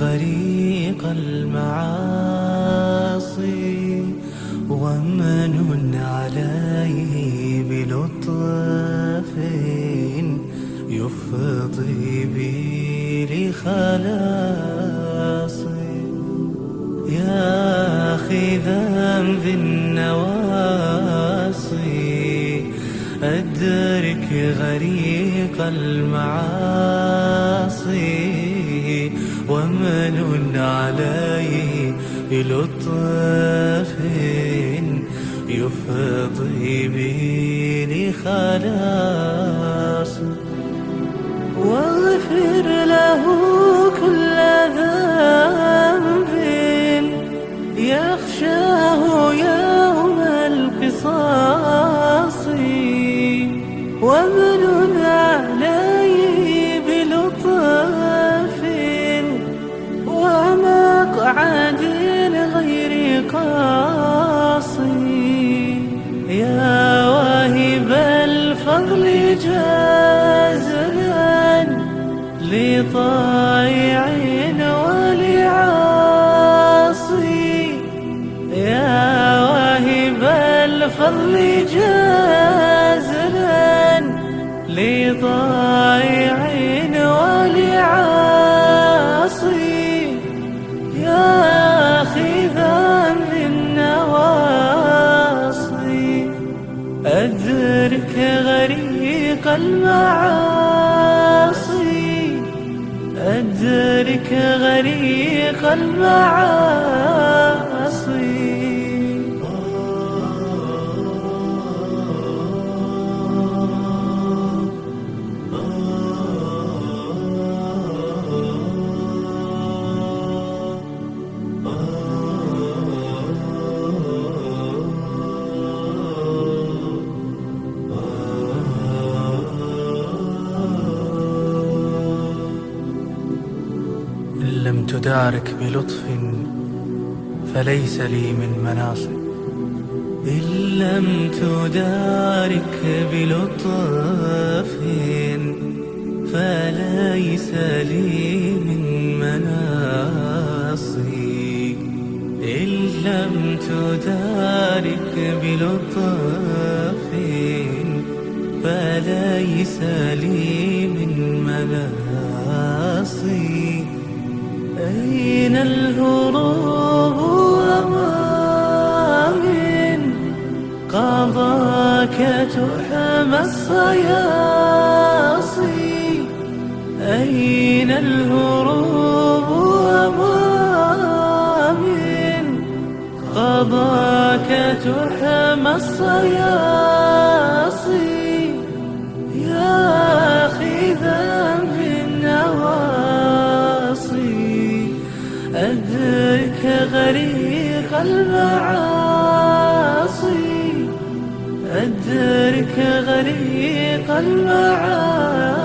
غريق المعاصي ومن عليه بلطف يفضي بي لخلاصي. يا أخي ذنب النواصي أدرك غريق المعاصي ومن عليه بلطف يفضي بي لخلاص. واغفر له كل ذنب يخشاه يوم القصاص ومن عليه بلطف ومقعد غير قاصي. يا واهب الفضل جازلا لطائع ولعاصي. يا واهب الفضل جازلا لطائع ولعاصي. يا أخي ذنب النواصي أدرك غريق المعاصي أدرك غريق المعاصي. إن لم تدارك بلطف فليس لي من مناصب. إن لم تدارك بلطف فليس لي من مناصب. إن لم تدارك بلطف فليس لي من مناصب. أين الهروب وما من قضاك تحمى الصياصي. أين الهروب وما من قضاك تحمى الصياصي. يا أخي ذنب النواصي أدرك غريق المعاصي أدرك غريق المعاصي.